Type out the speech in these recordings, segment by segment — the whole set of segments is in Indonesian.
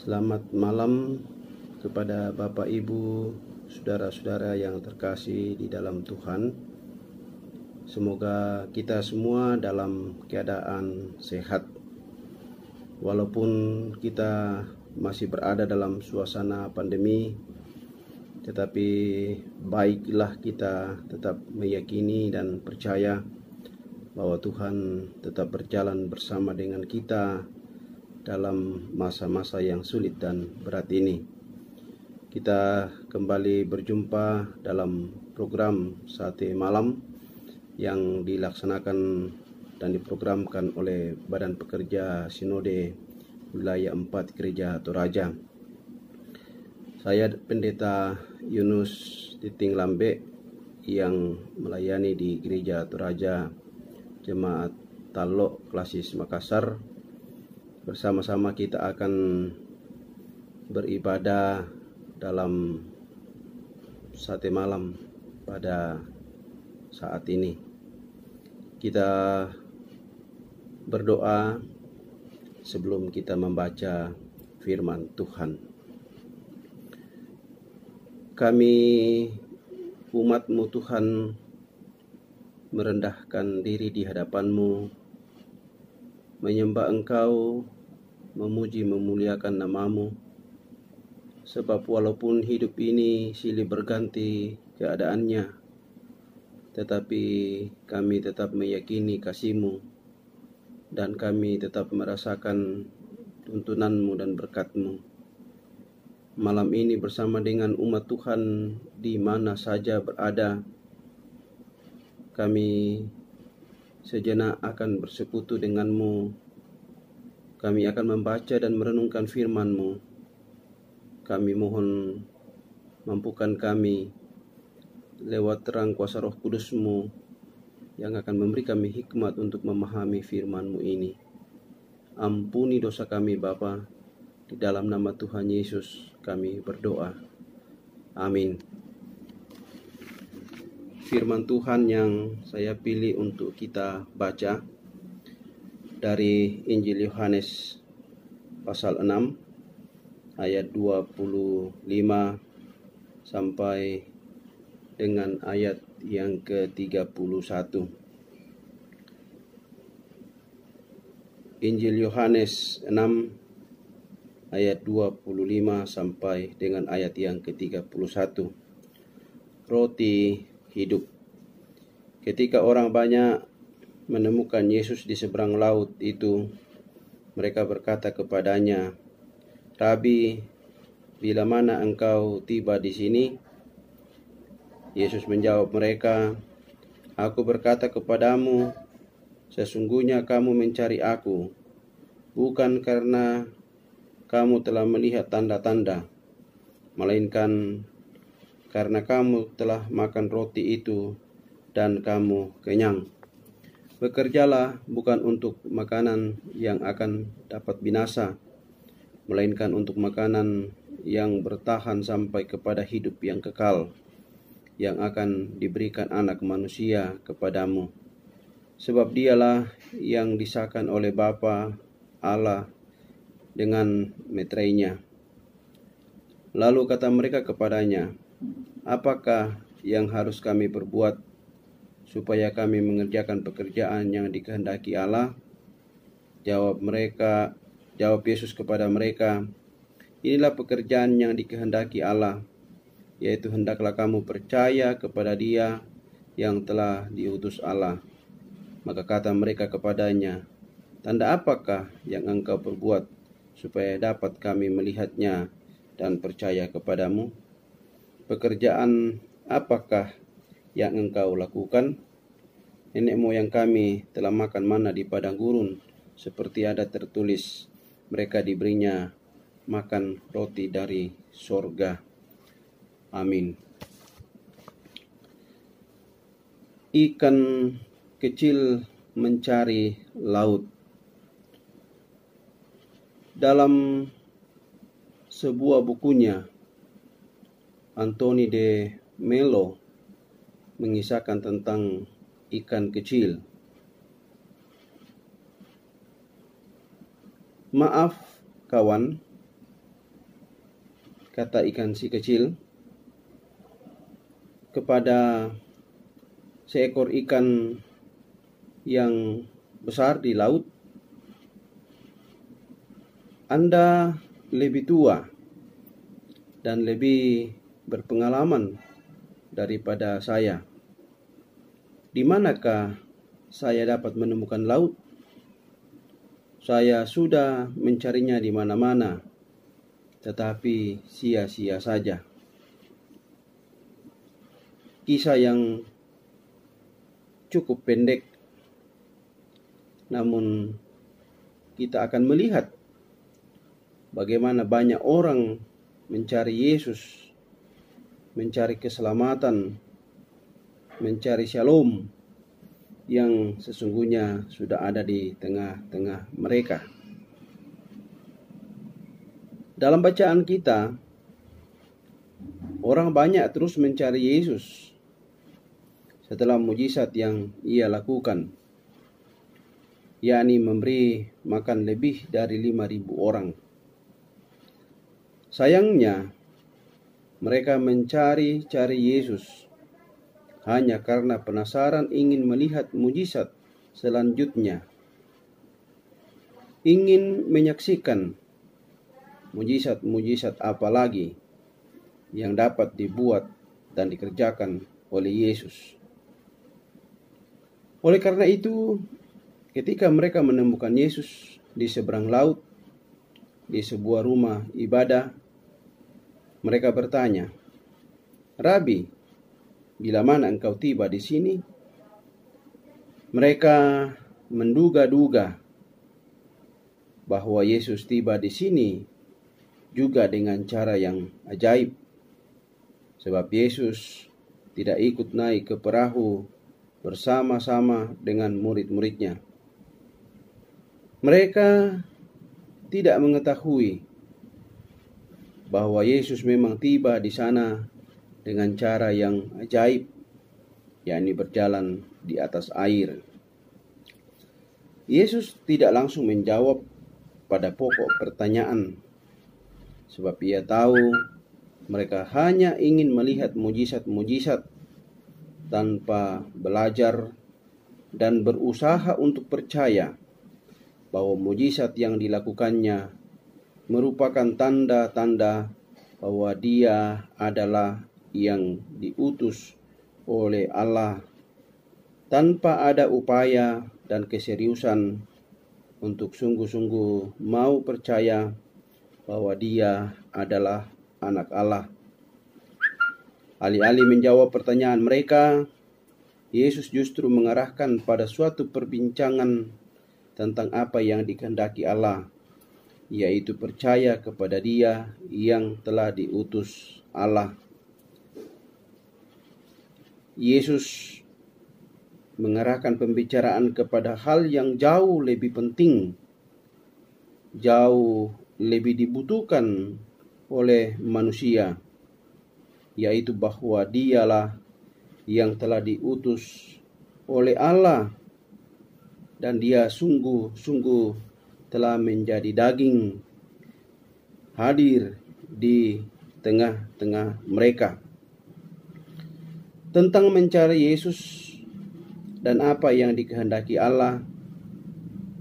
Selamat malam kepada Bapak Ibu, saudara-saudara yang terkasih di dalam Tuhan. Semoga kita semua dalam keadaan sehat. Walaupun kita masih berada dalam suasana pandemi, tetapi baiklah kita tetap meyakini dan percaya bahwa Tuhan tetap berjalan bersama dengan kita dalam masa-masa yang sulit dan berat ini. Kita kembali berjumpa dalam program Sate Malam yang dilaksanakan dan diprogramkan oleh Badan Pekerja Sinode Wilayah 4 Gereja Toraja. Saya Pendeta Yunus Titing Lambe yang melayani di Gereja Toraja Jemaat Talok Klasis Makassar. Bersama-sama kita akan beribadah dalam Sate Malam pada saat ini. Kita berdoa sebelum kita membaca firman Tuhan. Kami umat-Mu Tuhan merendahkan diri di hadapan-Mu, menyembah Engkau, memuji memuliakan nama-Mu, sebab walaupun hidup ini silih berganti keadaannya, tetapi kami tetap meyakini kasih-Mu dan kami tetap merasakan tuntunan-Mu dan berkat-Mu. Malam ini bersama dengan umat Tuhan di mana saja berada, kami sejenak akan bersekutu dengan-Mu. Kami akan membaca dan merenungkan firman-Mu. Kami mohon mampukan kami lewat terang kuasa Roh Kudus-Mu yang akan memberi kami hikmat untuk memahami firman-Mu ini. Ampuni dosa kami Bapa, di dalam nama Tuhan Yesus kami berdoa. Amin. Firman Tuhan yang saya pilih untuk kita baca dari Injil Yohanes pasal 6 ayat 25 sampai dengan ayat yang ke-31. Injil Yohanes 6 ayat 25 sampai dengan ayat yang ke-31. Roti hidup. Ketika orang banyak menemukan Yesus di seberang laut itu, mereka berkata kepadanya, "Rabi, bila mana engkau tiba di sini?" Yesus menjawab mereka, "Aku berkata kepadamu, sesungguhnya kamu mencari aku, bukan karena kamu telah melihat tanda-tanda, melainkan karena kamu telah makan roti itu dan kamu kenyang. Bekerjalah bukan untuk makanan yang akan dapat binasa, melainkan untuk makanan yang bertahan sampai kepada hidup yang kekal, yang akan diberikan Anak Manusia kepadamu. Sebab dialah yang disahkan oleh Bapa Allah dengan meterainya." Lalu kata mereka kepadanya, "Apakah yang harus kami perbuat supaya kami mengerjakan pekerjaan yang dikehendaki Allah?" Jawab Yesus kepada mereka, "Inilah pekerjaan yang dikehendaki Allah, yaitu hendaklah kamu percaya kepada Dia yang telah diutus Allah." Maka kata mereka kepadanya, "Tanda apakah yang engkau perbuat supaya dapat kami melihatnya dan percaya kepadamu? Pekerjaan apakah yang engkau lakukan? Nenek moyang kami telah makan mana di padang gurun, seperti ada tertulis, mereka diberinya makan roti dari sorga." Amin. Ikan kecil mencari laut. Dalam sebuah bukunya, Anthony de Mello mengisahkan tentang ikan kecil. "Maaf, kawan, kata ikan si kecil kepada seekor ikan yang besar di laut, Anda lebih tua dan lebih berpengalaman daripada saya. Di manakah saya dapat menemukan laut? Saya sudah mencarinya di mana-mana, tetapi sia-sia saja. Kisah yang cukup pendek, namun kita akan melihat bagaimana banyak orang mencari Yesus, mencari keselamatan, mencari shalom yang sesungguhnya sudah ada di tengah-tengah mereka. Dalam bacaan kita, orang banyak terus mencari Yesus setelah mujizat yang ia lakukan, yakni memberi makan lebih dari 5.000 orang. Sayangnya, mereka mencari-cari Yesus hanya karena penasaran ingin melihat mujizat selanjutnya, ingin menyaksikan mujizat-mujizat apa lagi yang dapat dibuat dan dikerjakan oleh Yesus. Oleh karena itu, ketika mereka menemukan Yesus di seberang laut, di sebuah rumah ibadah, mereka bertanya, "Rabi, bila mana engkau tiba di sini?" Mereka menduga-duga bahwa Yesus tiba di sini juga dengan cara yang ajaib, sebab Yesus tidak ikut naik ke perahu bersama-sama dengan murid-muridnya. Mereka tidak mengetahui bahwa Yesus memang tiba di sana dengan cara yang ajaib, yakni berjalan di atas air. Yesus tidak langsung menjawab pada pokok pertanyaan, sebab ia tahu mereka hanya ingin melihat mujizat-mujizat tanpa belajar dan berusaha untuk percaya bahwa mujizat yang dilakukannya merupakan tanda-tanda bahwa Dia adalah yang diutus oleh Allah, tanpa ada upaya dan keseriusan untuk sungguh-sungguh mau percaya bahwa Dia adalah anak Allah. Alih-alih menjawab pertanyaan mereka, Yesus justru mengarahkan pada suatu perbincangan tentang apa yang dikehendaki Allah, yaitu percaya kepada Dia yang telah diutus Allah. Yesus mengarahkan pembicaraan kepada hal yang jauh lebih penting, jauh lebih dibutuhkan oleh manusia, yaitu bahwa Dialah yang telah diutus oleh Allah dan Dia sungguh-sungguh telah menjadi daging, hadir di tengah-tengah mereka. Tentang mencari Yesus dan apa yang dikehendaki Allah,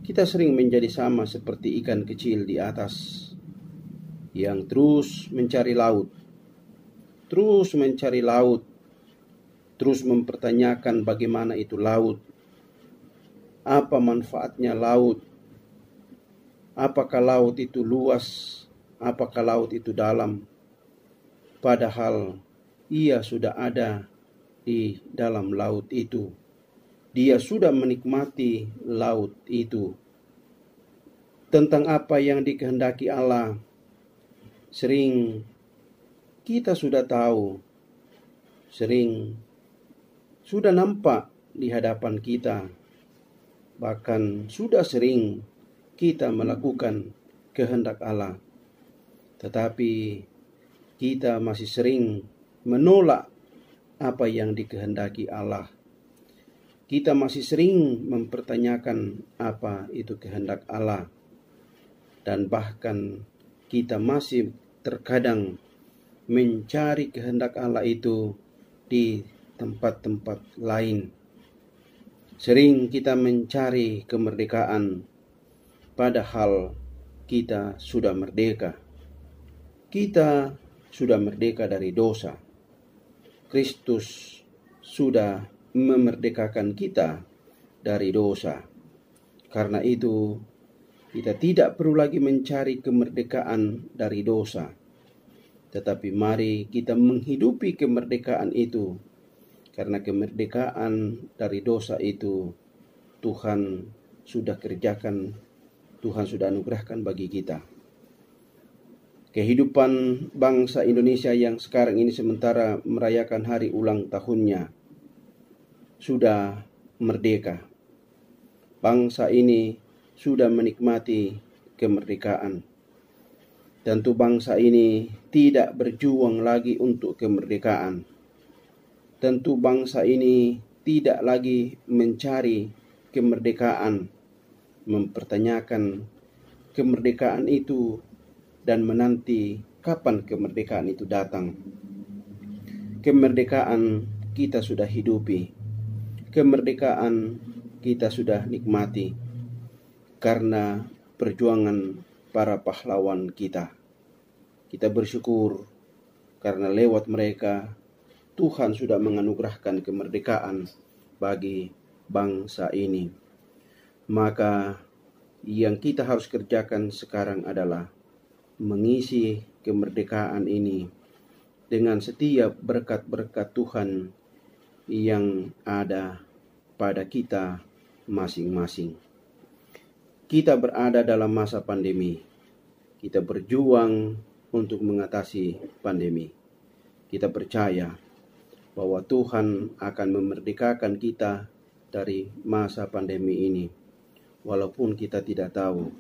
kita sering menjadi sama seperti ikan kecil di atas yang terus mencari laut, terus mempertanyakan bagaimana itu laut, apa manfaatnya laut, apakah laut itu luas, apakah laut itu dalam, padahal ia sudah ada di dalam laut itu. Dia sudah menikmati laut itu. Tentang apa yang dikehendaki Allah, sering kita sudah tahu, sering sudah nampak di hadapan kita, bahkan sudah sering kita melakukan kehendak Allah. Tetapi kita masih sering menolak apa yang dikehendaki Allah. Kita masih sering mempertanyakan apa itu kehendak Allah. Dan bahkan kita masih terkadang mencari kehendak Allah itu di tempat-tempat lain. Sering kita mencari kemerdekaan, padahal kita sudah merdeka. Kita sudah merdeka dari dosa. Kristus sudah memerdekakan kita dari dosa. Karena itu, kita tidak perlu lagi mencari kemerdekaan dari dosa. Tetapi mari kita menghidupi kemerdekaan itu. Karena kemerdekaan dari dosa itu Tuhan sudah kerjakan, Tuhan sudah anugerahkan bagi kita. Kehidupan bangsa Indonesia yang sekarang ini sementara merayakan hari ulang tahunnya sudah merdeka. Bangsa ini sudah menikmati kemerdekaan. Tentu bangsa ini tidak berjuang lagi untuk kemerdekaan. Tentu bangsa ini tidak lagi mencari kemerdekaan, mempertanyakan kemerdekaan itu dan menanti kapan kemerdekaan itu datang. Kemerdekaan kita sudah hidupi. Kemerdekaan kita sudah nikmati karena perjuangan para pahlawan kita. Kita bersyukur karena lewat mereka Tuhan sudah menganugerahkan kemerdekaan bagi bangsa ini. Maka yang kita harus kerjakan sekarang adalah mengisi kemerdekaan ini dengan setiap berkat-berkat Tuhan yang ada pada kita masing-masing. Kita berada dalam masa pandemi. Kita berjuang untuk mengatasi pandemi. Kita percaya bahwa Tuhan akan memerdekakan kita dari masa pandemi ini. Walaupun kita tidak tahu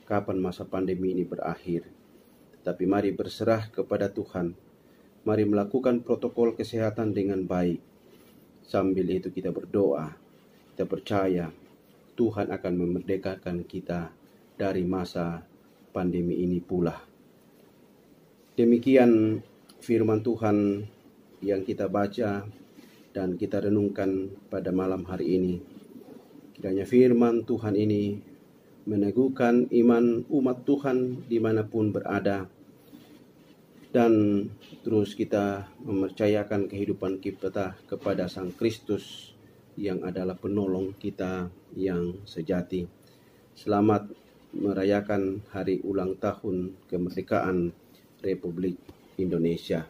kapan masa pandemi ini berakhir. Tapi mari berserah kepada Tuhan. Mari melakukan protokol kesehatan dengan baik. Sambil itu kita berdoa. Kita percaya Tuhan akan memerdekakan kita dari masa pandemi ini pula. Demikian firman Tuhan yang kita baca dan kita renungkan pada malam hari ini. Kiranya firman Tuhan ini meneguhkan iman umat Tuhan dimanapun berada, dan terus kita mempercayakan kehidupan kita kepada Sang Kristus yang adalah penolong kita yang sejati. Selamat merayakan hari ulang tahun kemerdekaan Republik Indonesia.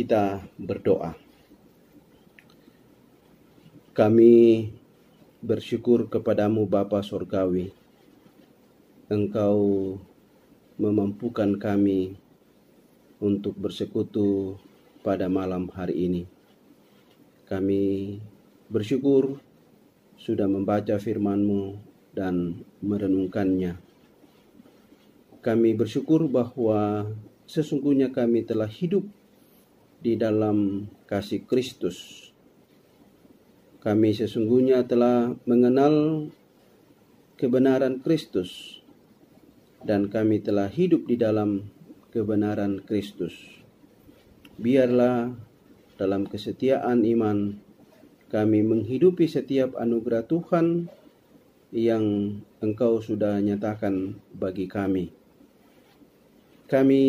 kita berdoa. Kami bersyukur kepadamu Bapa Surgawi. Engkau memampukan kami untuk bersekutu pada malam hari ini. Kami bersyukur sudah membaca firman-Mu dan merenungkannya. Kami bersyukur bahwa sesungguhnya kami telah hidup di dalam kasih Kristus. Kami sesungguhnya telah mengenal kebenaran Kristus dan kami telah hidup di dalam kebenaran Kristus. Biarlah dalam kesetiaan iman kami menghidupi setiap anugerah Tuhan yang Engkau sudah nyatakan bagi kami. Kami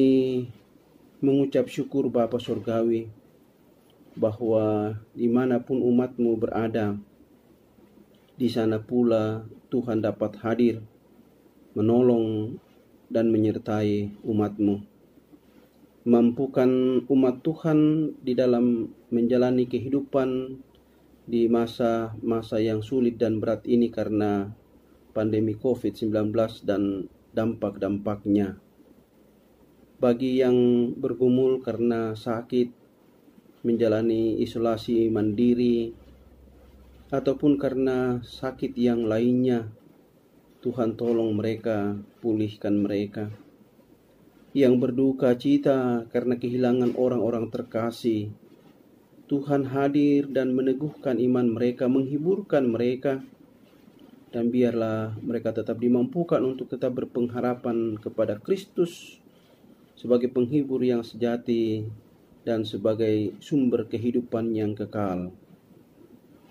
mengucap syukur Bapa Surgawi bahwa dimanapun umat-Mu berada, di sana pula Tuhan dapat hadir, menolong dan menyertai umat-Mu. Mampukan umat Tuhan di dalam menjalani kehidupan di masa-masa yang sulit dan berat ini karena pandemi COVID-19 dan dampak-dampaknya. Bagi yang bergumul karena sakit, menjalani isolasi mandiri, ataupun karena sakit yang lainnya, Tuhan tolong mereka, pulihkan mereka. Yang berduka cita karena kehilangan orang-orang terkasih, Tuhan hadir dan meneguhkan iman mereka, menghiburkan mereka, dan biarlah mereka tetap dimampukan untuk tetap berpengharapan kepada Kristus sebagai penghibur yang sejati dan sebagai sumber kehidupan yang kekal.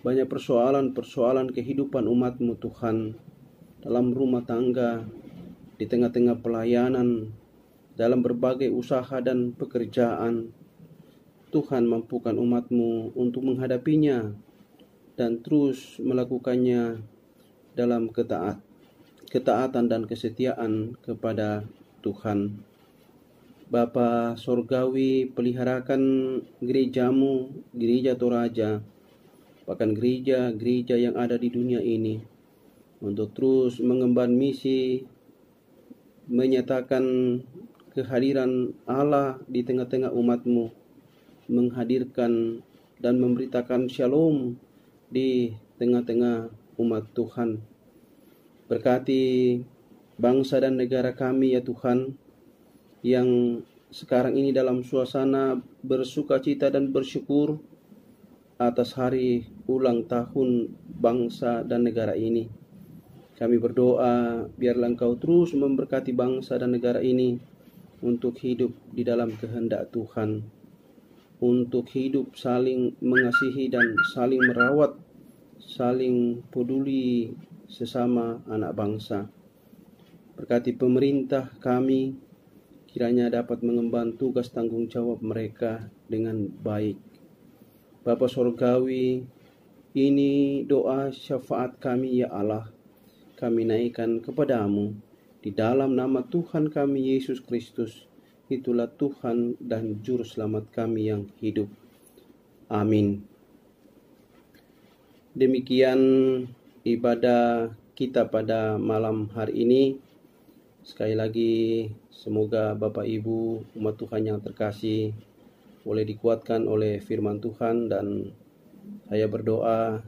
Banyak persoalan-persoalan kehidupan umat-Mu Tuhan, dalam rumah tangga, di tengah-tengah pelayanan, dalam berbagai usaha dan pekerjaan. Tuhan mampukan umat-Mu untuk menghadapinya dan terus melakukannya dalam ketaatan dan kesetiaan kepada Tuhan. Bapa Surgawi, peliharakan gereja-Mu, gereja Toraja, bahkan gereja-gereja yang ada di dunia ini, untuk terus mengemban misi, menyatakan kehadiran Allah di tengah-tengah umat-Mu, menghadirkan dan memberitakan shalom di tengah-tengah umat Tuhan. Berkati bangsa dan negara kami ya Tuhan, yang sekarang ini dalam suasana bersukacita dan bersyukur atas hari ulang tahun bangsa dan negara ini. Kami berdoa biarlah Engkau terus memberkati bangsa dan negara ini untuk hidup di dalam kehendak Tuhan, untuk hidup saling mengasihi dan saling merawat, saling peduli sesama anak bangsa. Berkati pemerintah kami, kiranya dapat mengemban tugas tanggung jawab mereka dengan baik. Bapa Surgawi, ini doa syafaat kami ya Allah, kami naikkan kepadamu di dalam nama Tuhan kami Yesus Kristus. Itulah Tuhan dan Juru Selamat kami yang hidup. Amin. Demikian ibadah kita pada malam hari ini. Sekali lagi, semoga Bapak Ibu umat Tuhan yang terkasih boleh dikuatkan oleh firman Tuhan, dan saya berdoa